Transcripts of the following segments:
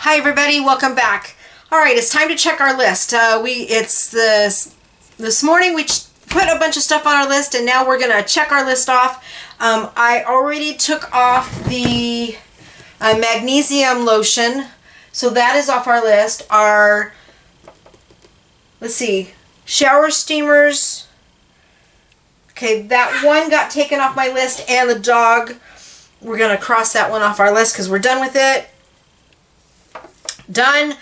Hi everybody, welcome back. All right, it's time to check our list. This morning we put a bunch of stuff on our list, and now we're gonna check our list off. I already took off the magnesium lotion, so that is off our list. Let's see, shower steamers. Okay, that one got taken off my list, and the dog. We're gonna cross that one off our list because we're done with it. Done.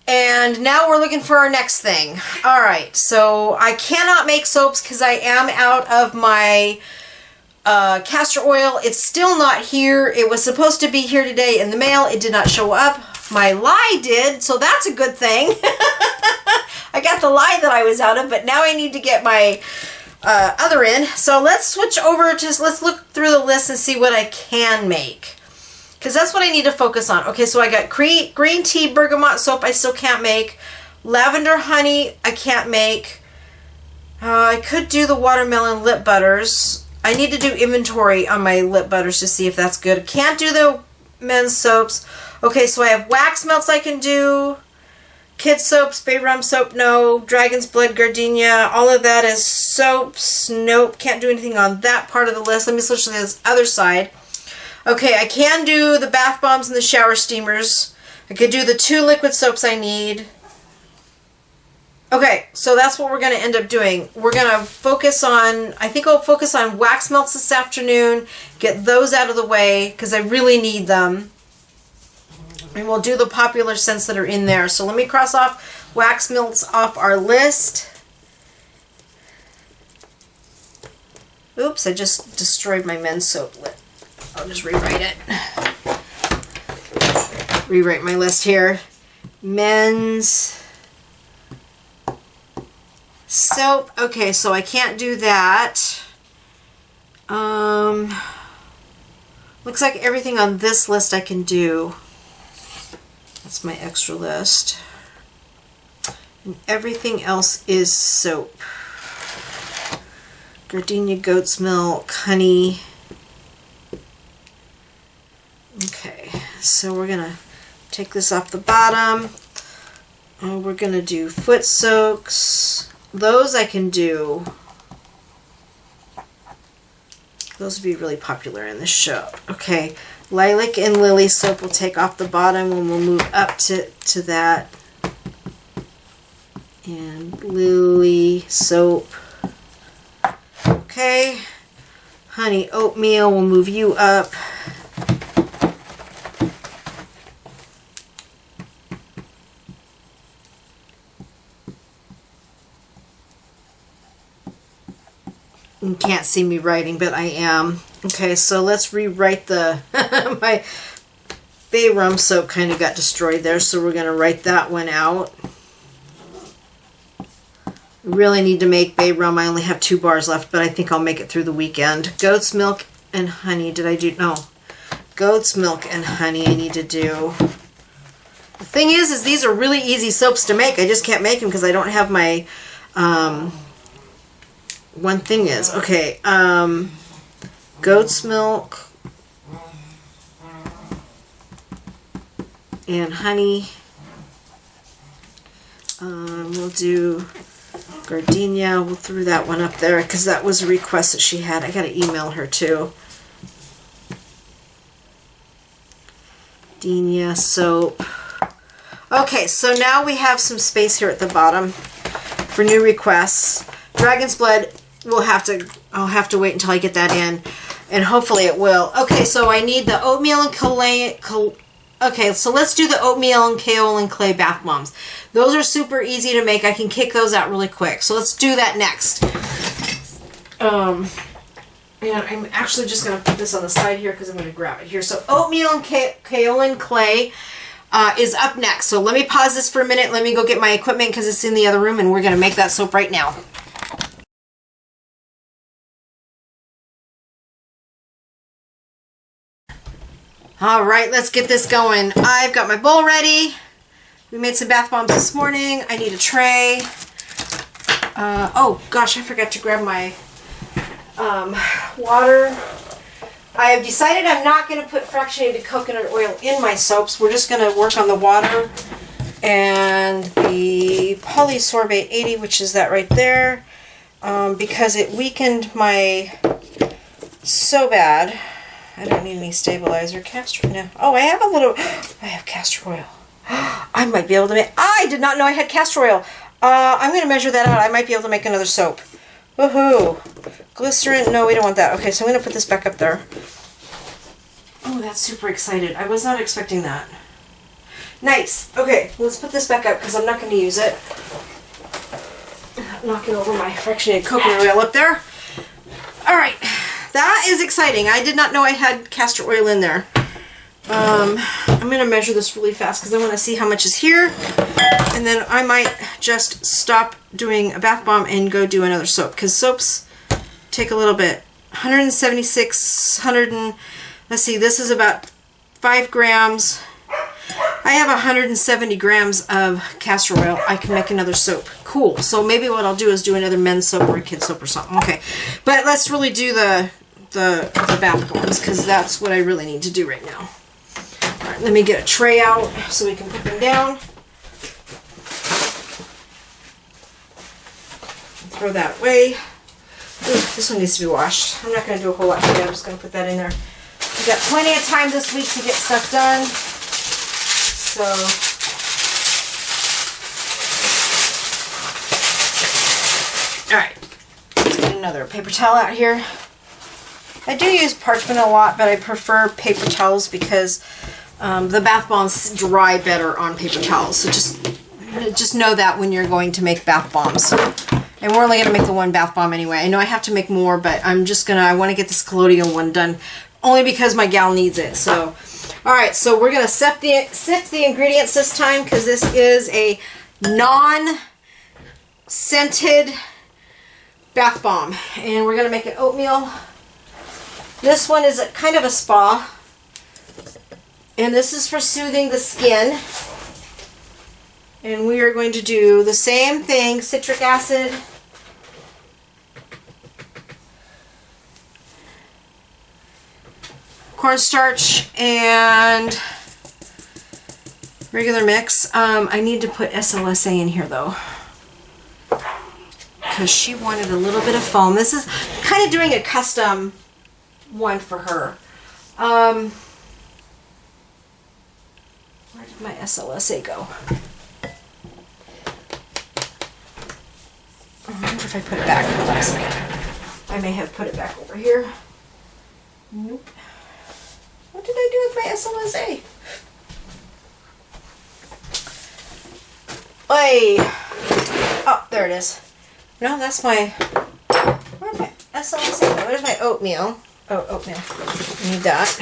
And now we're looking for our next thing. All right, so I cannot make soaps because I am out of my castor oil. It's still not here. It was supposed to be here today in the mail. It did not show up. My lye did, so that's a good thing. I got the lye that I was out of, but now I need to get my other in. So let's switch over to, let's look through the list and see what I can make. Because that's what I need to focus on. Okay, so I got green tea bergamot soap I still can't make. Lavender honey I can't make. I could do the watermelon lip butters. I need to do inventory on my lip butters to see if that's good. Can't do the men's soaps. Okay, so I have wax melts I can do. Kid soaps, bay rum soap, no. Dragon's blood, gardenia, all of that is soaps. Nope, can't do anything on that part of the list. Let me switch to this other side. Okay, I can do the bath bombs and the shower steamers. I could do the 2 liquid soaps I need. Okay, so that's what we're going to end up doing. We're going to focus on, I think I'll focus on wax melts this afternoon, get those out of the way because I really need them. And we'll do the popular scents that are in there. So let me cross off wax melts off our list. Oops, I just destroyed my men's soap list. I'll just rewrite it. Rewrite my list here. Men's soap. Okay, so I can't do that. Looks like everything on this list I can do. That's my extra list. And everything else is soap. Gardenia, goat's milk, honey. Okay, so we're going to take this off the bottom. We're going to do foot soaks. Those I can do. Those would be really popular in this show. Okay, lilac and lily soap we'll take off the bottom and we'll move up to that. And lily soap. Okay, honey oatmeal, we'll move you up. You can't see me writing, but I am. Okay, so let's rewrite the my bay rum soap kind of got destroyed there, so we're going to write that one out. Really need to make bay rum. I only have 2 bars left, but I think I'll make it through the weekend. Goat's milk and honey. Did I do? No. Goat's milk and honey I need to do. The thing is these are really easy soaps to make. I just can't make them because I don't have my... One thing is, okay, goat's milk and honey. We'll do gardenia. We'll throw that one up there because that was a request that she had. I got to email her too. Gardenia soap. Okay, so now we have some space here at the bottom for new requests. Dragon's blood, I'll have to wait until I get that in, and hopefully it will. Okay, so I need the oatmeal and clay. Okay, so let's do the oatmeal and kaolin clay bath bombs. Those are super easy to make. I can kick those out really quick. So let's do that next. And I'm actually just going to put this on the side here because I'm going to grab it here. So oatmeal and kaolin clay is up next. So let me pause this for a minute. Let me go get my equipment because it's in the other room, and we're going to make that soap right now. All right, let's get this going. I've got my bowl ready. We made some bath bombs this morning. I need a tray. Oh gosh, I forgot to grab my water. I have decided I'm not going to put fractionated coconut oil in my soaps. We're just going to work on the water and the polysorbate 80, which is that right there, because it weakened my so bad. I don't need any stabilizer. Castor oil. No. Oh, I have a little. I have castor oil. I might be able to make. I did not know I had castor oil. I'm going to measure that out. I might be able to make another soap. Woohoo! Glycerin. No, we don't want that. Okay, so I'm going to put this back up there. Oh, that's super excited. I was not expecting that. Nice. Okay, let's put this back up because I'm not going to use it. Knocking over my fractionated coconut oil up there. All right. That is exciting. I did not know I had castor oil in there. I'm going to measure this really fast because I want to see how much is here. And then I might just stop doing a bath bomb and go do another soap. Because soaps take a little bit. 176, let's see, this is about 5 grams. I have 170 grams of castor oil. I can make another soap. Cool. So maybe what I'll do is do another men's soap or a kid's soap or something. Okay. But let's really do the bath bombs because that's what I really need to do right now. All right, let me get a tray out so we can put them down. Throw that away. Ooh, this one needs to be washed. I'm not going to do a whole lot today. I'm just going to put that in there. We've got plenty of time this week to get stuff done. So, alright, let's get another paper towel out here. I do use parchment a lot, but I prefer paper towels because the bath bombs dry better on paper towels. So just know that when you're going to make bath bombs. And we're only going to make the one bath bomb anyway. I know I have to make more, but I want to get this colloidal one done only because my gal needs it. So, alright, so we're going to sift the ingredients this time because this is a non-scented bath bomb. And we're going to make an oatmeal. This one is a kind of a spa. And this is for soothing the skin. And we are going to do the same thing, citric acid, cornstarch, and regular mix. I need to put SLSA in here though, because she wanted a little bit of foam. This is kind of doing a custom one for her. Where did my SLSA go? I wonder if I put it back. Hold on a second. I may have put it back over here. Nope. What did I do with my SLSA? Oi! Oh, there it is. No, that's my... Where's my SLSA? Where's my oatmeal? Oh, oatmeal. I need that.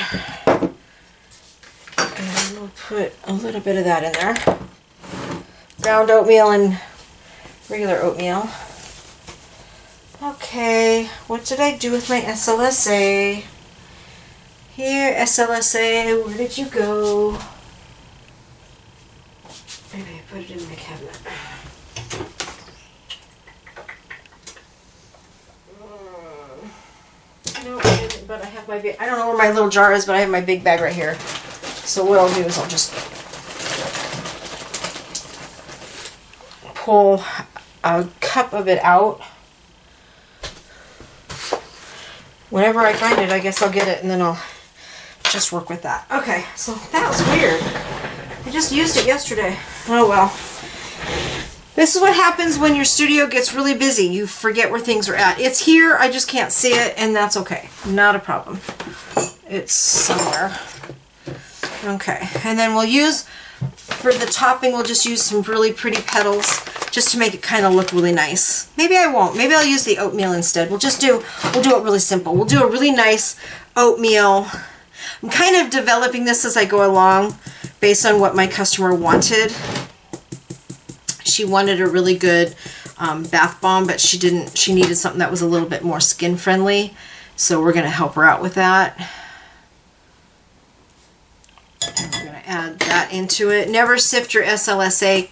And we'll put a little bit of that in there. Ground oatmeal and regular oatmeal. Okay, what did I do with my SLSA? Here, SLSA, where did you go? Maybe I put it in my cabinet. No, I didn't, but I have my big, I don't know where my little jar is, but I have my big bag right here. So what I'll do is I'll just pull a cup of it out. Whenever I find it, I guess I'll get it and then I'll just work with that. Okay, so that was weird. I just used it yesterday. Oh well. This is what happens when your studio gets really busy. You forget where things are at. It's here, I just can't see it, and that's okay. Not a problem. It's somewhere. Okay, and then we'll use, for the topping, we'll just use some really pretty petals just to make it kind of look really nice. Maybe I won't. Maybe I'll use the oatmeal instead. We'll do it really simple. We'll do a really nice oatmeal. I'm kind of developing this as I go along based on what my customer wanted. She wanted a really good bath bomb, but she needed something that was a little bit more skin friendly. So we're going to help her out with that. And we're going to add that into it. Never sift your SLSA. I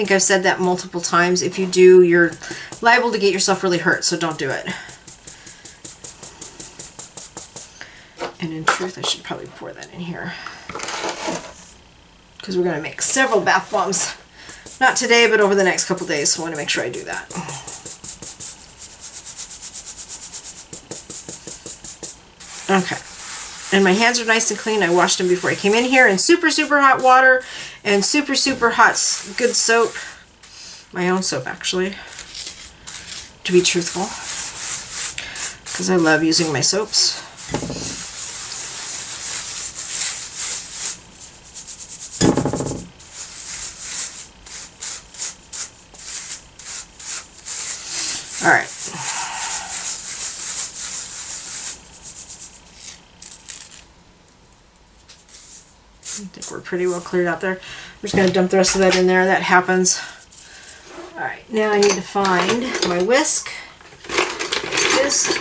think I've said that multiple times. If you do, you're liable to get yourself really hurt, so don't do it. And in truth, I should probably pour that in here, because we're going to make several bath bombs. Not today, but over the next couple days, so I want to make sure I do that. Okay. And my hands are nice and clean. I washed them before I came in here in super, super hot water and super, super hot, good soap. My own soap, actually, to be truthful, because I love using my soaps. All right. I think we're pretty well cleared out there. I'm just going to dump the rest of that in there. That happens. All right, now I need to find my whisk. It is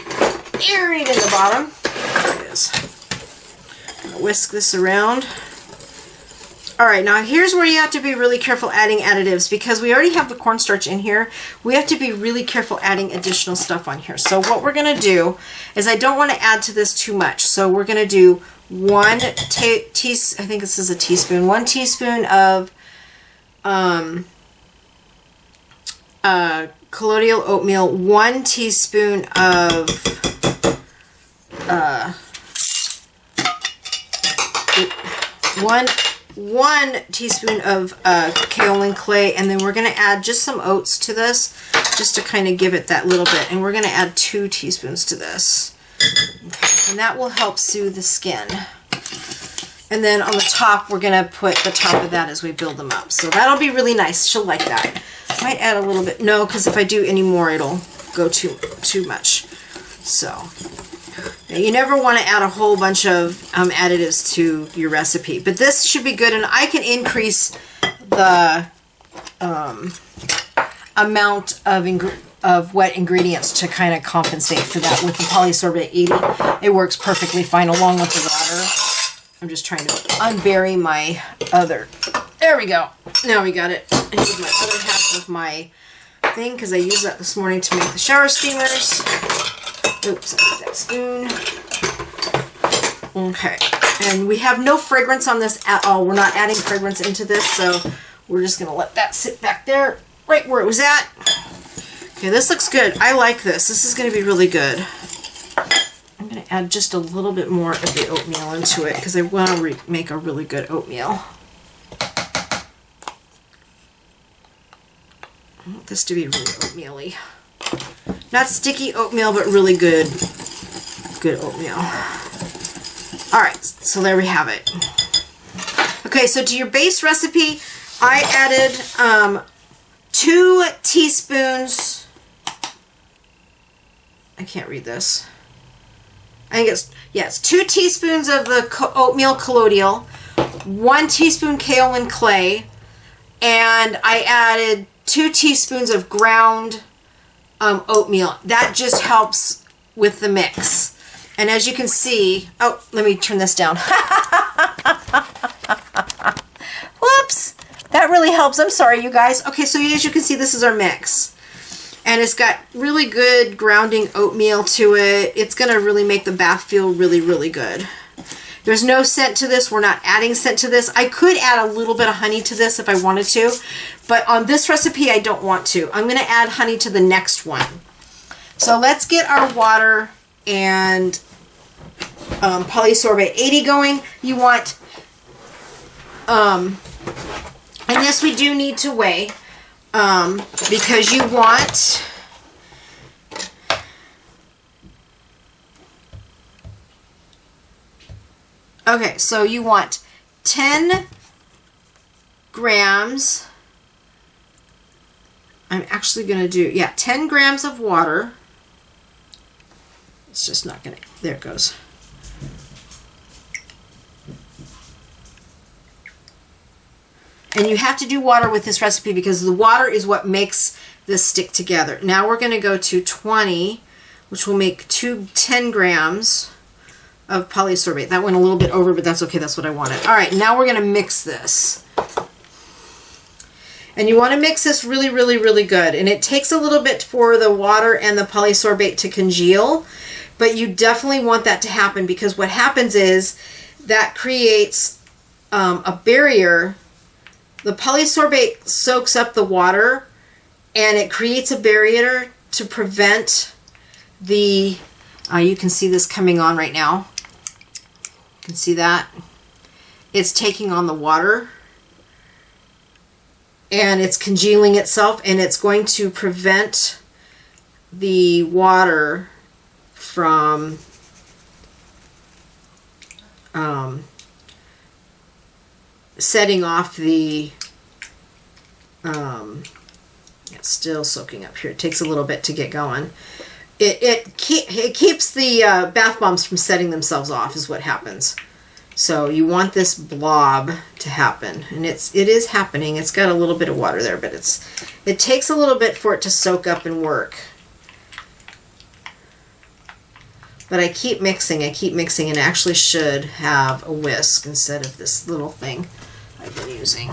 buried in the bottom. There it is. I'm going to whisk this around. All right, now here's where you have to be really careful adding additives, because we already have the cornstarch in here. We have to be really careful adding additional stuff on here. So what we're going to do is, I don't want to add to this too much. So we're going to do I think this is a teaspoon, 1 teaspoon of colloidal oatmeal, 1 teaspoon of one teaspoon of kaolin clay, and then we're going to add just some oats to this, just to kind of give it that little bit, and we're going to add 2 teaspoons to this. Okay, and that will help soothe the skin. And then on the top, we're going to put the top of that as we build them up. So that'll be really nice. She'll like that. Might add a little bit. No, because if I do any more, it'll go too much. So now, you never want to add a whole bunch of additives to your recipe. But this should be good, and I can increase the amount of wet ingredients to kind of compensate for that with the polysorbate 80. It works perfectly fine along with the water. I'm just trying to unbury my other. There we go. Now we got it. I use my other half of my thing because I used that this morning to make the shower steamers. Oops, I need that spoon. Okay. And we have no fragrance on this at all. We're not adding fragrance into this, so we're just going to let that sit back there right where it was at. Okay, this looks good. I like this. This is going to be really good. I'm going to add just a little bit more of the oatmeal into it because I want to make a really good oatmeal. I want this to be really oatmeal-y. Not sticky oatmeal, but really good oatmeal. Alright, so there we have it. Okay, so to your base recipe, I added 2 teaspoons. I can't read this. I think it's 2 teaspoons of the oatmeal colloidal, 1 teaspoon kaolin clay, and I added 2 teaspoons of ground oatmeal. That just helps with the mix. And as you can see, oh, let me turn this down. Whoops. That really helps. I'm sorry, you guys. Okay, so as you can see, this is our mix. And it's got really good grounding oatmeal to it. It's going to really make the bath feel really, really good. There's no scent to this. We're not adding scent to this. I could add a little bit of honey to this if I wanted to, but on this recipe, I don't want to. I'm going to add honey to the next one. So let's get our water and polysorbate 80 going. You want, and this we do need to weigh, because you want, okay, so you want 10 grams. I'm actually going to do, 10 grams of water. It's just not going to, there it goes. And you have to do water with this recipe because the water is what makes this stick together. Now we're going to go to 20, which will make 10 grams of polysorbate. That went a little bit over, but that's okay. That's what I wanted. All right, now we're going to mix this. And you want to mix this really, really, really good. And it takes a little bit for the water and the polysorbate to congeal But you definitely want that to happen, because what happens is that creates a barrier. The polysorbate soaks up the water and it creates a barrier to prevent the, you can see this coming on right now. You can see that. It's taking on the water and it's congealing itself, and it's going to prevent the water from setting off the, it's still soaking up here. It takes a little bit to get going. It keeps the bath bombs from setting themselves off is what happens. So you want this blob to happen, and it is happening. It's got a little bit of water there, but it takes a little bit for it to soak up and work. But I keep mixing, and actually should have a whisk instead of this little thing I've been using.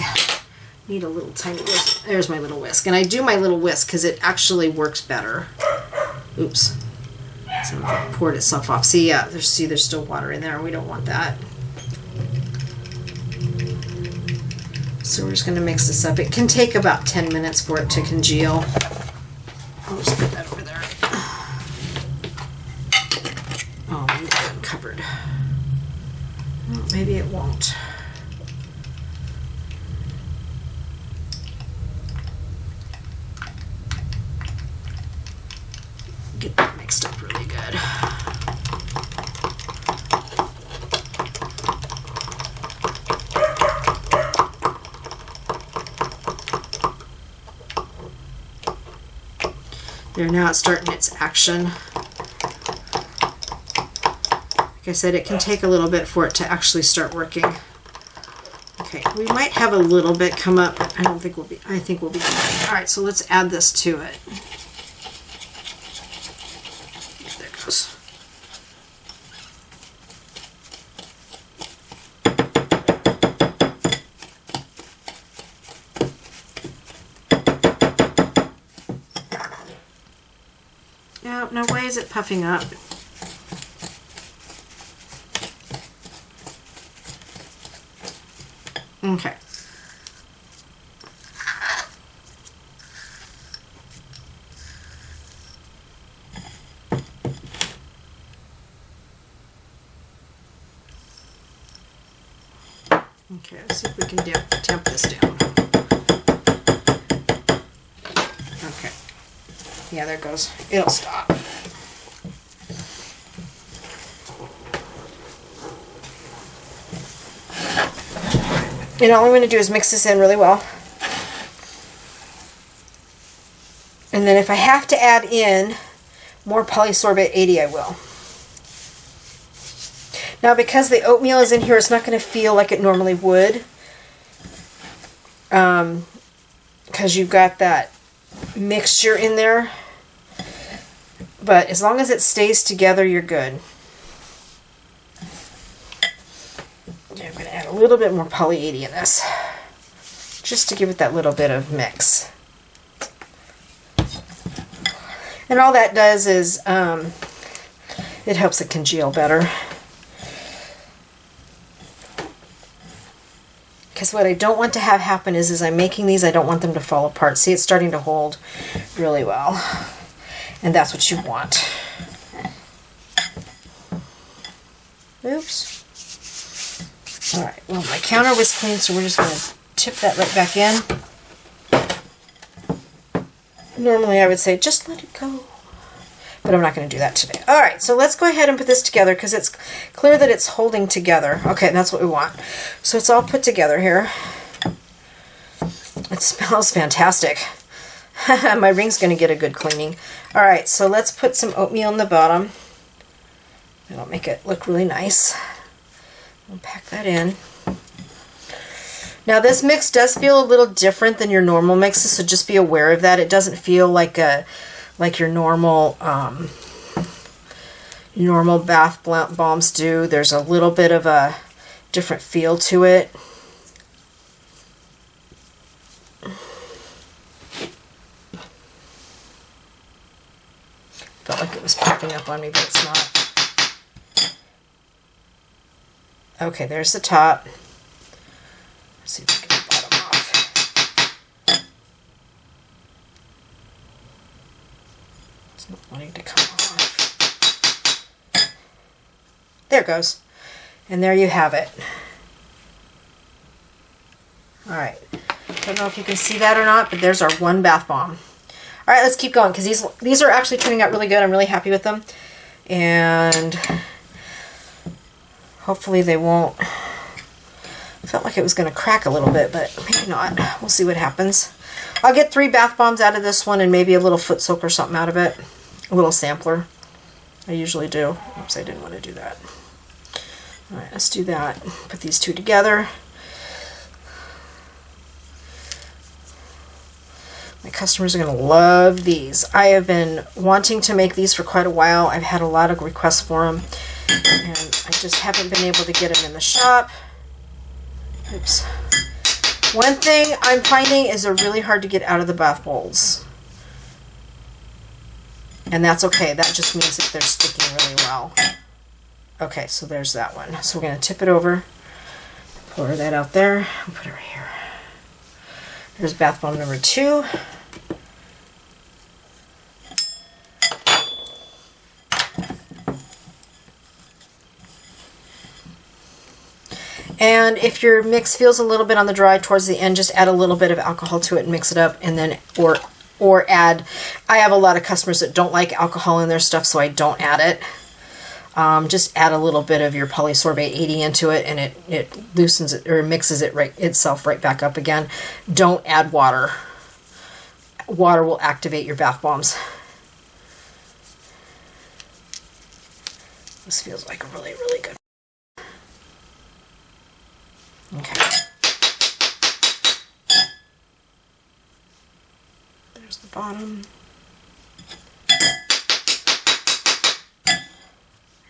Need a little tiny whisk. There's my little whisk. And I do my little whisk because it actually works better. Oops. Some of it poured itself off. See, yeah, there's still water in there. We don't want that. So we're just going to mix this up. It can take about 10 minutes for it to congeal. I'll just put that over there. Oh, leave that uncovered. Well, maybe it won't. Get that mixed up really good. There, now it's starting its action. Like I said, it can take a little bit for it to actually start working. Okay, we might have a little bit come up, but I think we'll be good. All right, so let's add this to it. There it goes. Now why is it puffing up? Okay. Okay, let's see if we can tamp this down. Okay. Yeah, there it goes. It'll stop. And all I'm going to do is mix this in really well. And then if I have to add in more polysorbate 80, I will. Now, because the oatmeal is in here, it's not going to feel like it normally would. Because you've got that mixture in there. But as long as it stays together, you're good. Okay, I'm going to add a little bit more poly 80 in this, just to give it that little bit of mix. And all that does is it helps it congeal better. Because what I don't want to have happen is I'm making these, I don't want them to fall apart. See, it's starting to hold really well. And that's what you want. Oops. Alright, well, my counter was clean, so we're just going to tip that right back in. Normally I would say, just let it go. But I'm not going to do that today. Alright, so let's go ahead and put this together, because it's clear that it's holding together. Okay, that's what we want. So it's all put together here. It smells fantastic. My ring's going to get a good cleaning. Alright, so let's put some oatmeal in the bottom. That'll make it look really nice. We'll pack that in. Now this mix does feel a little different than your normal mixes, so just be aware of that. It doesn't feel like your normal bath bombs do. There's a little bit of a different feel to it. Felt like it was popping up on me, but it's not. Okay, there's the top. Let's see if we can get the bottom off. It's not wanting to come off. There it goes. And there you have it. Alright. Don't know if you can see that or not, but there's our one bath bomb. Alright, let's keep going because these are actually turning out really good. I'm really happy with them. And hopefully they won't. I felt like it was going to crack a little bit, but maybe not. We'll see what happens. I'll get 3 bath bombs out of this one and maybe a little foot soak or something out of it. A little sampler. I usually do. Oops, I didn't want to do that. Alright, let's do that. Put these two together. My customers are going to love these. I have been wanting to make these for quite a while. I've had a lot of requests for them, and I just haven't been able to get them in the shop. Oops. One thing I'm finding is they're really hard to get out of the bath bowls. And that's okay. That just means that they're sticking really well. Okay, so there's that one. So we're going to tip it over, pour that out there, and put it right here. There's bath bomb number 2. And if your mix feels a little bit on the dry towards the end, just add a little bit of alcohol to it and mix it up, and then or add. I have a lot of customers that don't like alcohol in their stuff, so I don't add it. Just add a little bit of your polysorbate 80 into it, and it loosens it or mixes it itself right back up again. Don't add water. Water will activate your bath bombs. This feels like a really, really good. Okay. There's the bottom.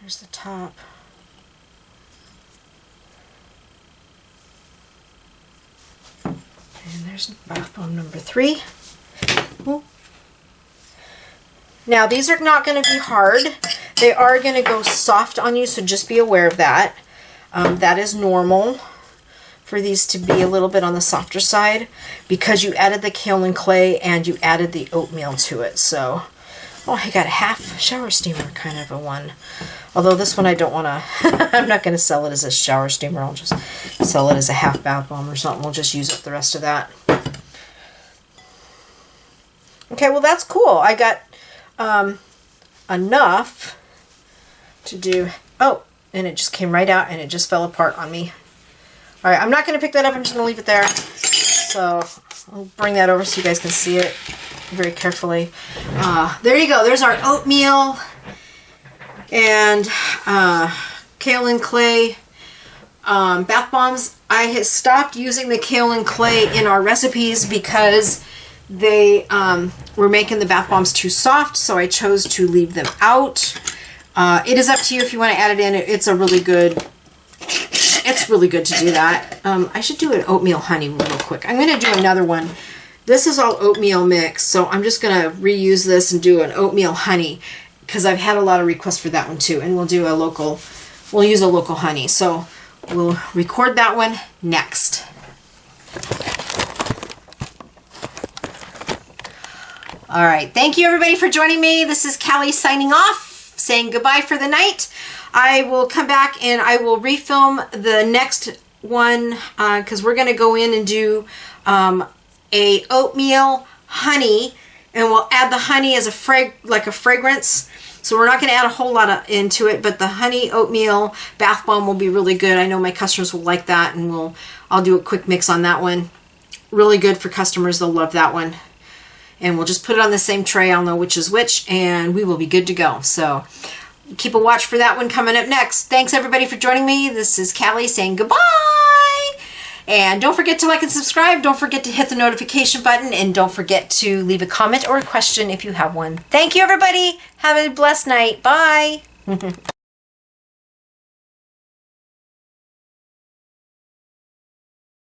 Here's the top. And there's bath bomb number 3. Ooh. Now these are not going to be hard. They are going to go soft on you, so just be aware of that. That is normal for these to be a little bit on the softer side because you added the kaolin clay and you added the oatmeal to it. So, oh, I got a half shower steamer kind of a one. Although this one I don't want to, I'm not going to sell it as a shower steamer. I'll just sell it as a half bath bomb or something. We'll just use up the rest of that. Okay, well that's cool. I got enough to do, oh, and it just came right out and it just fell apart on me. All right, I'm not going to pick that up. I'm just going to leave it there. So I'll bring that over so you guys can see it very carefully. There you go. There's our oatmeal and kaolin clay bath bombs. I had stopped using the kaolin clay in our recipes because they were making the bath bombs too soft, so I chose to leave them out. It is up to you if you want to add it in. It's really good to do that. I should do an oatmeal honey real quick. I'm going to do another one. This is all oatmeal mix, so I'm just going to reuse this and do an oatmeal honey because I've had a lot of requests for that one too. And we'll use a local honey. So we'll record that one next. All right. Thank you everybody for joining me. This is Callie signing off, saying goodbye for the night. I will come back and I will refilm the next one because we're going to go in and do a oatmeal honey, and we'll add the honey as a fragrance. So we're not going to add a whole lot into it, but the honey oatmeal bath bomb will be really good. I know my customers will like that, and I'll do a quick mix on that one. Really good for customers. They'll love that one. And we'll just put it on the same tray. I'll know which is which, and we will be good to go. So keep a watch for that one coming up next. Thanks everybody for joining me. This is Callie saying goodbye. And don't forget to like and subscribe. Don't forget to hit the notification button. And don't forget to leave a comment or a question if you have one. Thank you everybody. Have a blessed night. Bye.